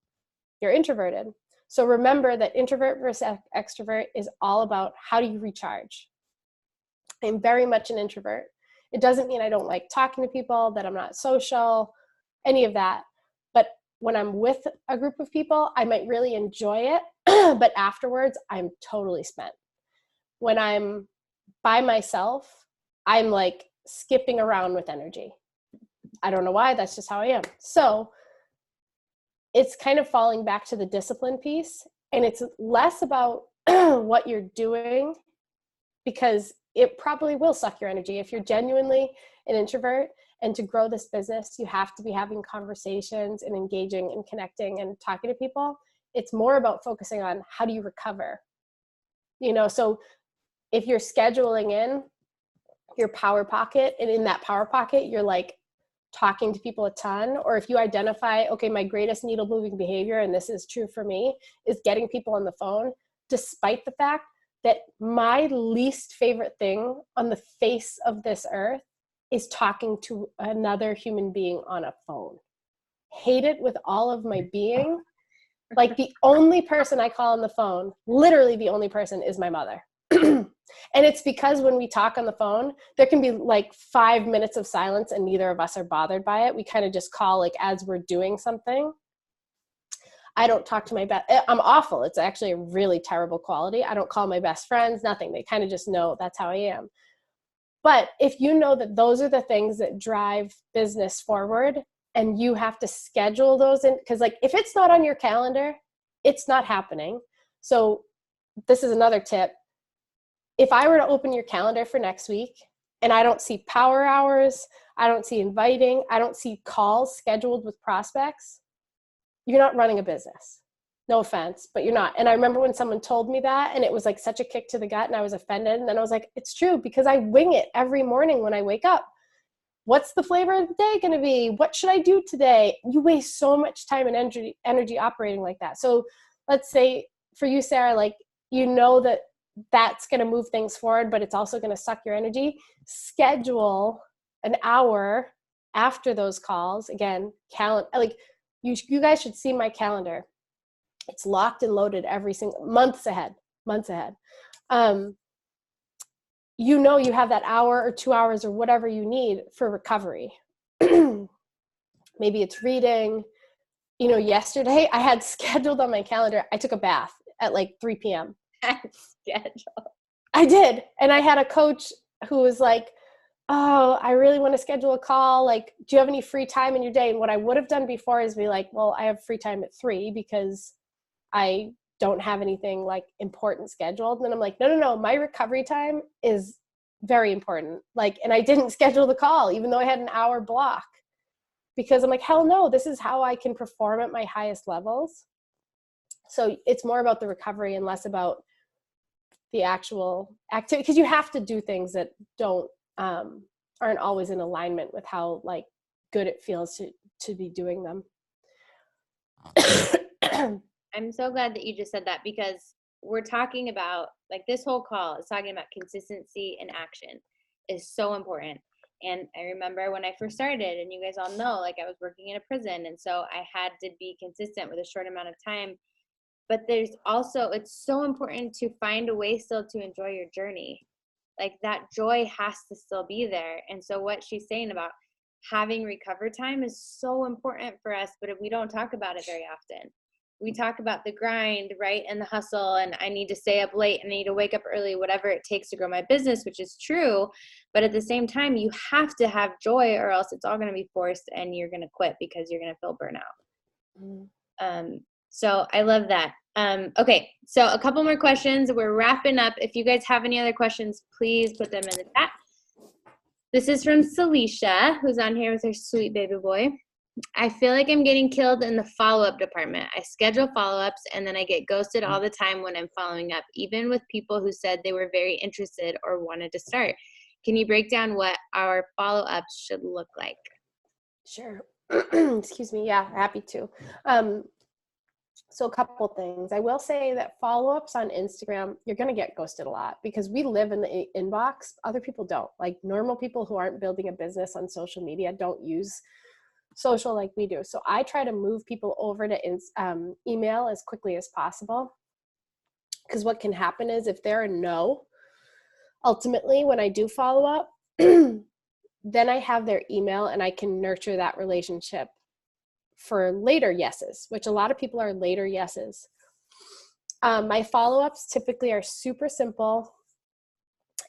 S2: you're introverted. So remember that introvert versus extrovert is all about, how do you recharge? I'm very much an introvert. It doesn't mean I don't like talking to people, that I'm not social, any of that. But when I'm with a group of people, I might really enjoy it, but afterwards I'm totally spent. When I'm by myself, I'm like skipping around with energy. I don't know why, that's just how I am. So it's kind of falling back to the discipline piece, and it's less about what you're doing, because it probably will suck your energy. If you're genuinely an introvert and to grow this business, you have to be having conversations and engaging and connecting and talking to people. It's more about focusing on how do you recover, so if you're scheduling in your power pocket, and in that power pocket, you're like talking to people a ton, or if you identify, okay, my greatest needle moving behavior, and this is true for me, is getting people on the phone, despite the fact that my least favorite thing on the face of this earth is talking to another human being on a phone. Hate it with all of my being. Like, the only person I call on the phone, literally the only person, is my mother. And it's because when we talk on the phone, there can be like 5 minutes of silence and neither of us are bothered by it. We kind of just call like as we're doing something. I don't talk to my best. I'm awful. It's actually a really terrible quality. I don't call my best friends, nothing. They kind of just know that's how I am. But if you know that those are the things that drive business forward, and you have to schedule those in, because like if it's not on your calendar, it's not happening. So this is another tip. If I were to open your calendar for next week and I don't see power hours, I don't see inviting, I don't see calls scheduled with prospects, you're not running a business. No offense, but you're not. And I remember when someone told me that, and it was like such a kick to the gut, and I was offended. And then I was like, it's true, because I wing it every morning when I wake up. What's the flavor of the day going to be? What should I do today? You waste so much time and energy operating like that. So let's say for you, Sarah, like, you know that that's going to move things forward, but it's also going to suck your energy. Schedule an hour after those calls. Again, like you guys should see my calendar. It's locked and loaded every single months ahead. You have that hour or 2 hours or whatever you need for recovery. Maybe it's reading. Yesterday I had scheduled on my calendar, I took a bath at like 3 p.m.
S1: Schedule.
S2: I did. And I had a coach who was like, oh, I really want to schedule a call. Like, do you have any free time in your day? And what I would have done before is be like, well, I have free time at 3 because I don't have anything like important scheduled. And then I'm like, no, my recovery time is very important. Like, and I didn't schedule the call, even though I had an hour block, because I'm like, hell no, this is how I can perform at my highest levels. So it's more about the recovery and less about the actual activity, because you have to do things that aren't always in alignment with how like good it feels to be doing them.
S1: I'm so glad that you just said that, because we're talking about, like, this whole call is talking about consistency and action is so important. And I remember when I first started, and you guys all know, like, I was working in a prison, and so I had to be consistent with a short amount of time. But there's also, it's so important to find a way still to enjoy your journey. Like, that joy has to still be there. And so what she's saying about having recover time is so important for us, but we don't talk about it very often. We talk about the grind, right? And the hustle, and I need to stay up late and I need to wake up early, whatever it takes to grow my business, which is true. But at the same time, you have to have joy, or else it's all going to be forced and you're going to quit because you're going to feel burnout. So I love that. Okay, so a couple more questions. We're wrapping up. If you guys have any other questions, please put them in the chat. This is from Celicia, who's on here with her sweet baby boy. I feel like I'm getting killed in the follow-up department. I schedule follow-ups and then I get ghosted all the time when I'm following up, even with people who said they were very interested or wanted to start. Can you break down what our follow-ups should look like?
S2: Sure. Excuse me. Yeah, happy to. So a couple things. I will say that follow-ups on Instagram, you're going to get ghosted a lot because we live in the inbox. Other people don't. Like, normal people who aren't building a business on social media don't use social like we do. So I try to move people over to email as quickly as possible, because what can happen is if they're a no, ultimately when I do follow up, then I have their email and I can nurture that relationship for later yeses, which a lot of people are later yeses. My follow-ups typically are super simple,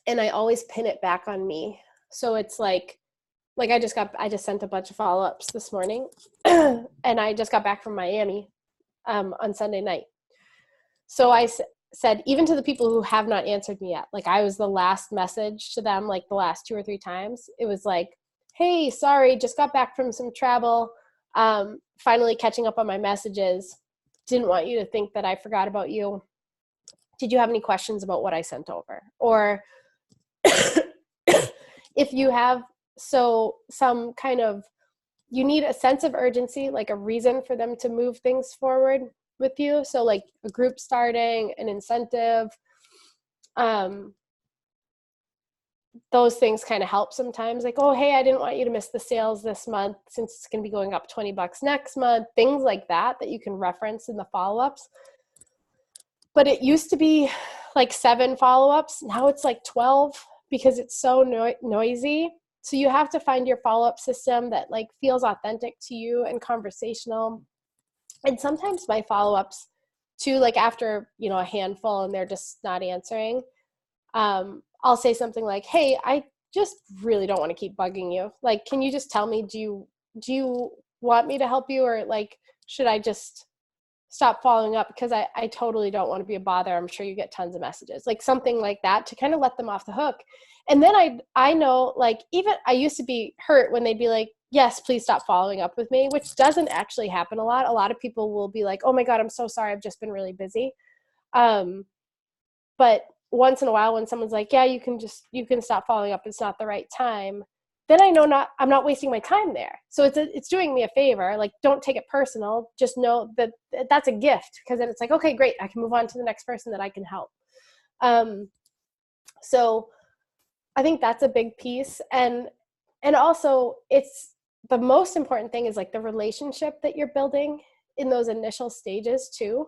S2: and I always pin it back on me. So it's like I just sent a bunch of follow-ups this morning, and I just got back from Miami on Sunday night. So I said, even to the people who have not answered me yet, like I was the last message to them, like the last 2 or 3 times. It was like, hey, sorry, just got back from some travel. Finally catching up on my messages. Didn't want you to think that I forgot about you. Did you have any questions about what I sent over? Or if you have some kind of, you need a sense of urgency, like a reason for them to move things forward with you. So like a group starting, an incentive, those things kind of help sometimes. Like, oh, hey, I didn't want you to miss the sales this month since it's going to be going up $20 next month. Things like that you can reference in the follow-ups. But it used to be like 7 follow-ups. Now it's like 12 because it's so noisy. So you have to find your follow-up system that like feels authentic to you and conversational. And sometimes my follow-ups too, like after, a handful and they're just not answering, I'll say something like, hey, I just really don't want to keep bugging you. Like, can you just tell me, do you want me to help you? Or like, should I just stop following up? Because I totally don't want to be a bother. I'm sure you get tons of messages, like something like that to kind of let them off the hook. And then I know, like, even I used to be hurt when they'd be like, yes, please stop following up with me, which doesn't actually happen a lot. A lot of people will be like, oh my God, I'm so sorry. I've just been really busy. But once in a while when someone's like, yeah, you can stop following up, it's not the right time, then I know I'm not wasting my time there. So it's doing me a favor. Like, don't take it personal. Just know that that's a gift, because then it's like, okay, great, I can move on to the next person that I can help. So I think that's a big piece. And also it's the most important thing is like the relationship that you're building in those initial stages too.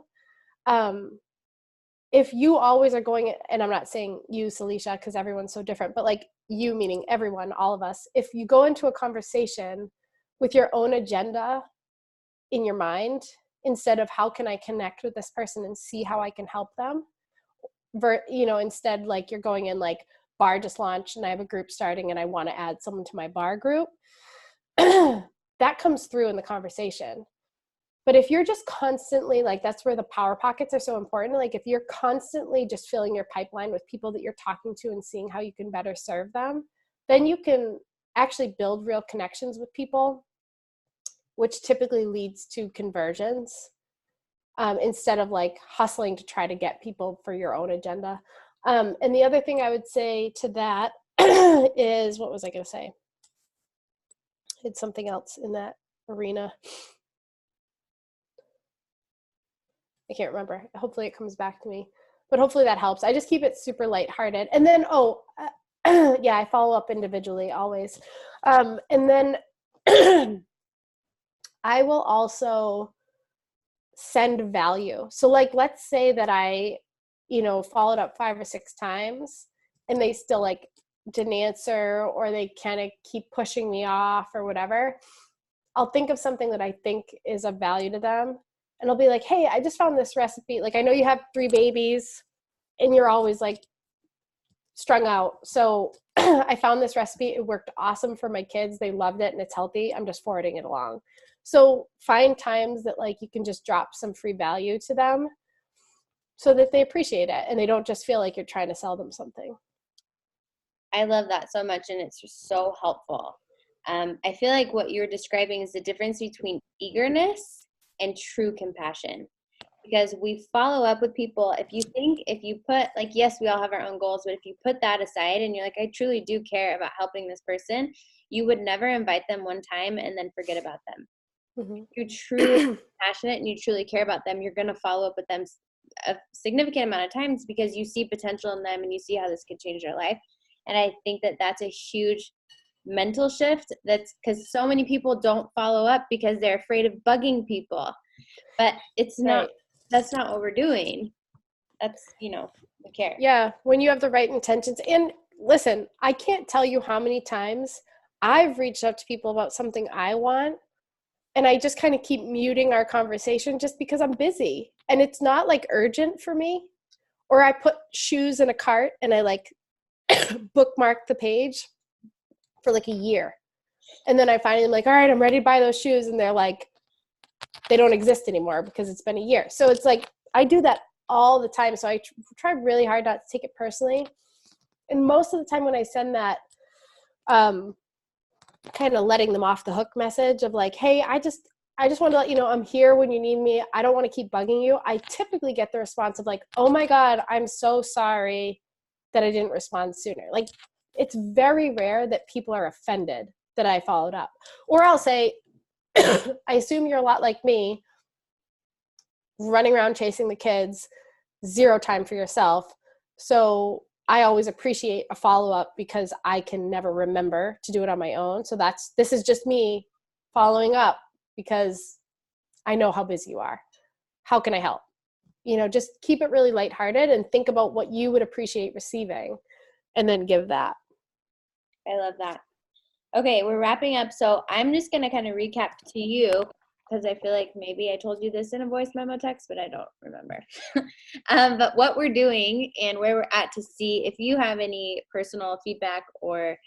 S2: If you always are going, and I'm not saying you, Celicia, because everyone's so different, but like you, meaning everyone, all of us, if you go into a conversation with your own agenda in your mind, instead of how can I connect with this person and see how I can help them, instead, like you're going in like, bar just launched and I have a group starting and I want to add someone to my bar group, that comes through in the conversation. But if you're just constantly, like, that's where the power pockets are so important. Like if you're constantly just filling your pipeline with people that you're talking to and seeing how you can better serve them, then you can actually build real connections with people, which typically leads to conversions, instead of like hustling to try to get people for your own agenda. And the other thing I would say to that is, what was I going to say? It's something else in that arena. I can't remember. Hopefully it comes back to me, but hopefully that helps. I just keep it super lighthearted. And then, yeah, I follow up individually always. And then I will also send value. So like, let's say that I, followed up 5 or 6 times and they still like didn't answer, or they kind of keep pushing me off or whatever. I'll think of something that I think is of value to them. And I'll be like, hey, I just found this recipe. Like, I know you have 3 babies and you're always like strung out. So I found this recipe. It worked awesome for my kids. They loved it and it's healthy. I'm just forwarding it along. So find times that like you can just drop some free value to them so that they appreciate it and they don't just feel like you're trying to sell them something.
S1: I love that so much, and it's just so helpful. I feel like what you're describing is the difference between eagerness and true compassion, because we follow up with people. If you put, like, yes, we all have our own goals, but if you put that aside and you're like, I truly do care about helping this person, you would never invite them one time and then forget about them.
S2: Mm-hmm.
S1: You're truly passionate and you truly care about them, you're going to follow up with them a significant amount of times because you see potential in them and you see how this could change their life. And I think that that's a huge mental shift. That's because so many people don't follow up because they're afraid of bugging people, but it's not, that's not what we're doing. That's, we care.
S2: Yeah. When you have the right intentions. And listen, I can't tell you how many times I've reached out to people about something I want and I just kind of keep muting our conversation just because I'm busy. And it's not like urgent for me. Or I put shoes in a cart and I like bookmark the page for like a year. And then I finally am like, all right, I'm ready to buy those shoes. And they're like, they don't exist anymore because it's been a year. So it's like, I do that all the time. So I try really hard not to take it personally. And most of the time when I send that, kind of letting them off the hook message of like, hey, I just want to let you know I'm here when you need me. I don't want to keep bugging you. I typically get the response of like, oh my God, I'm so sorry that I didn't respond sooner. Like, it's very rare that people are offended that I followed up. Or I'll say, I assume you're a lot like me, running around chasing the kids, zero time for yourself. So I always appreciate a follow-up because I can never remember to do it on my own. So this is just me following up because I know how busy you are. How can I help? Just keep it really lighthearted and think about what you would appreciate receiving and then give that.
S1: I love that. Okay, we're wrapping up. So I'm just going to kind of recap to you because I feel like maybe I told you this in a voice memo text, but I don't remember. But what we're doing and where we're at to see if you have any personal feedback or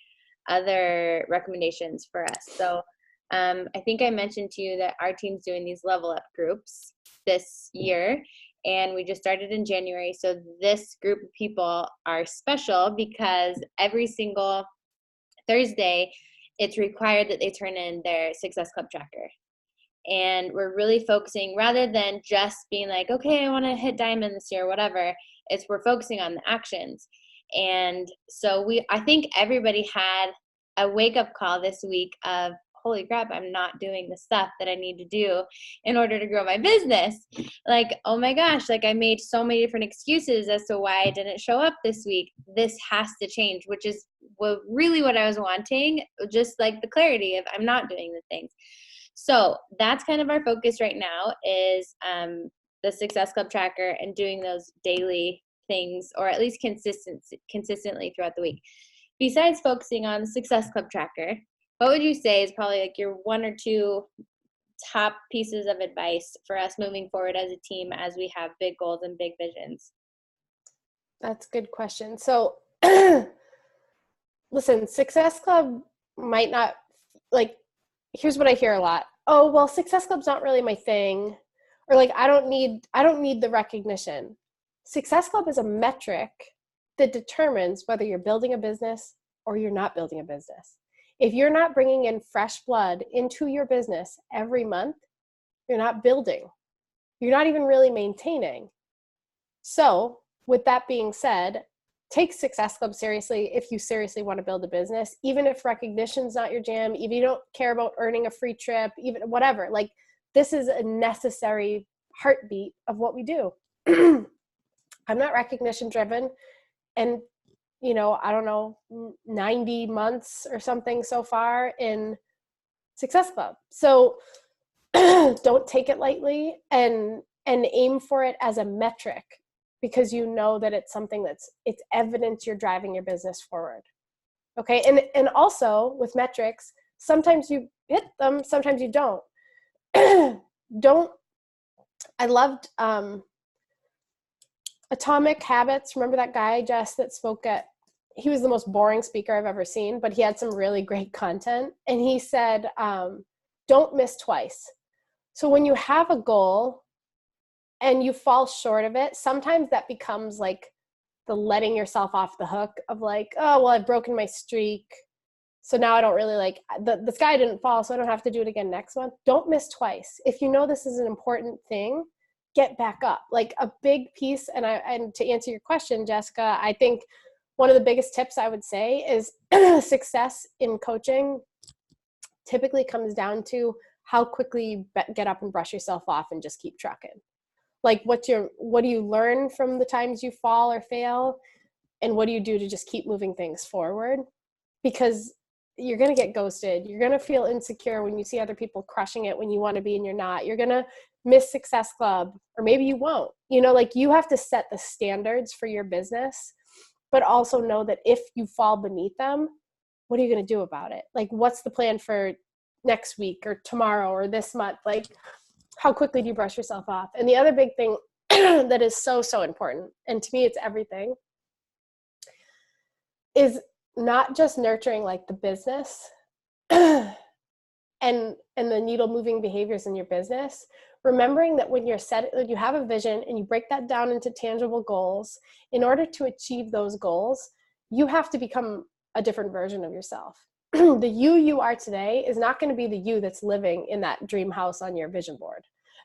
S1: other recommendations for us. So I think I mentioned to you that our team's doing these level up groups this year, and we just started in January. So this group of people are special because every single Thursday, it's required that they turn in their Success Club tracker. And we're really focusing, rather than just being like, okay, I want to hit diamond this year or whatever, we're focusing on the actions. And so I think everybody had a wake-up call this week of, holy crap, I'm not doing the stuff that I need to do in order to grow my business. Like, oh my gosh, like I made so many different excuses as to why I didn't show up this week. This has to change, which is really what I was wanting, just like the clarity of I'm not doing the things. So that's kind of our focus right now is the Success Club tracker and doing those daily things, or at least consistently throughout the week. Besides focusing on the Success Club tracker, what would you say is probably like your one or two top pieces of advice for us moving forward as a team as we have big goals and big visions?
S2: That's a good question. So listen, Success Club might not, like, here's what I hear a lot. Oh, well, Success Club's not really my thing. Or like, I don't need the recognition. Success Club is a metric that determines whether you're building a business or you're not building a business. If you're not bringing in fresh blood into your business every month, you're not building. You're not even really maintaining. So with that being said, take Success Club seriously if you seriously want to build a business, even if recognition's not your jam, even if you don't care about earning a free trip, even whatever. Like, this is a necessary heartbeat of what we do. I'm not recognition driven. And, I don't know, 90 months or something so far in Success Club. So don't take it lightly and aim for it as a metric, because you know that it's something it's evidence you're driving your business forward. Okay. And also with metrics, sometimes you hit them, sometimes you don't. I loved Atomic Habits. Remember that guy, Jess, that spoke he was the most boring speaker I've ever seen, but he had some really great content. And he said, don't miss twice. So when you have a goal and you fall short of it, sometimes that becomes like the letting yourself off the hook of like, oh, well, I've broken my streak. So now I don't really like, the sky didn't fall, so I don't have to do it again next month. Don't miss twice. If you know this is an important thing, get back up. Like a big piece, and to answer your question, Jessica, I think one of the biggest tips I would say is success in coaching typically comes down to how quickly you get up and brush yourself off and just keep trucking. Like what do you learn from the times you fall or fail? And what do you do to just keep moving things forward? Because you're going to get ghosted. You're going to feel insecure when you see other people crushing it when you want to be and you're not. You're going to miss Success Club, or maybe you won't. Like you have to set the standards for your business, but also know that if you fall beneath them, what are you going to do about it? Like, what's the plan for next week or tomorrow or this month? Like, how quickly do you brush yourself off? And the other big thing that is so, so important, and to me it's everything, is not just nurturing like the business and the needle moving behaviors in your business. Remembering that when you have a vision and you break that down into tangible goals, in order to achieve those goals, you have to become a different version of yourself. The you are today is not going to be the you that's living in that dream house on your vision board.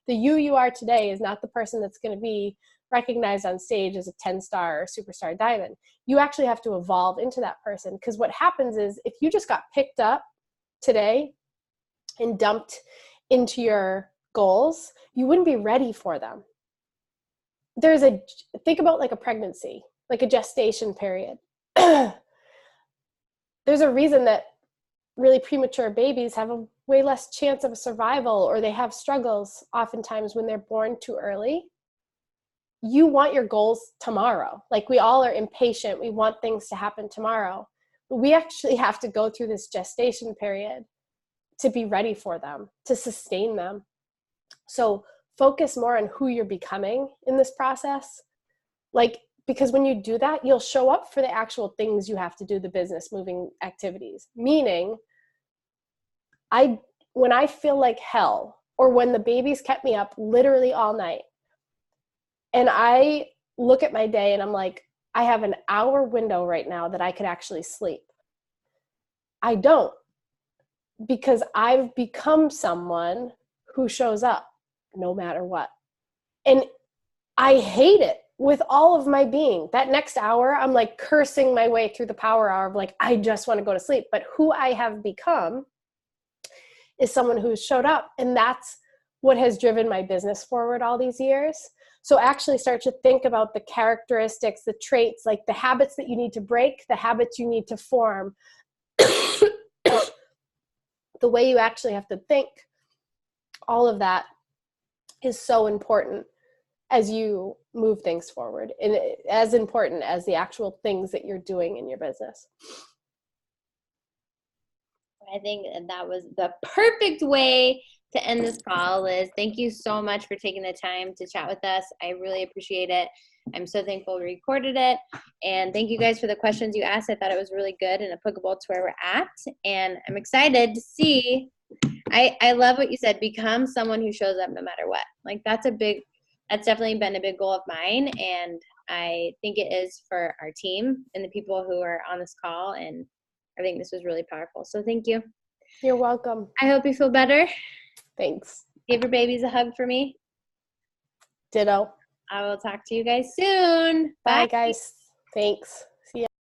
S2: The you are today is not the person that's going to be recognized on stage as a 10-star or superstar diamond. You actually have to evolve into that person, because what happens is if you just got picked up today and dumped into your goals, you wouldn't be ready for them. Think about like a pregnancy, like a gestation period. There's a reason that really premature babies have a way less chance of survival, or they have struggles oftentimes when they're born too early. You want your goals tomorrow. Like, we all are impatient. We want things to happen tomorrow. But we actually have to go through this gestation period to be ready for them, to sustain them. So focus more on who you're becoming in this process. Like, because when you do that, you'll show up for the actual things you have to do, the business moving activities. Meaning, when I feel like hell, or when the babies kept me up literally all night, and I look at my day and I'm like, I have an hour window right now that I could actually sleep. I don't, because I've become someone who shows up no matter what. And I hate it with all of my being. That next hour, I'm like cursing my way through the power hour of like, I just want to go to sleep. But who I have become is someone who's showed up. And that's what has driven my business forward all these years. So actually start to think about the characteristics, the traits, like the habits that you need to break, the habits you need to form, the way you actually have to think. All of that is so important as you move things forward, and as important as the actual things that you're doing in your business.
S1: I think that was the perfect way to end this call, Liz. Thank you so much for taking the time to chat with us. I really appreciate it. I'm so thankful we recorded it. And thank you guys for the questions you asked. I thought it was really good and applicable to where we're at. And I'm excited to see. I love what you said, become someone who shows up no matter what. Like, that's definitely been a big goal of mine. And I think it is for our team and the people who are on this call. And I think this was really powerful. So thank you.
S2: You're welcome.
S1: I hope you feel better.
S2: Thanks.
S1: Give your babies a hug for me.
S2: Ditto.
S1: I will talk to you guys soon.
S2: Bye, guys. Thanks.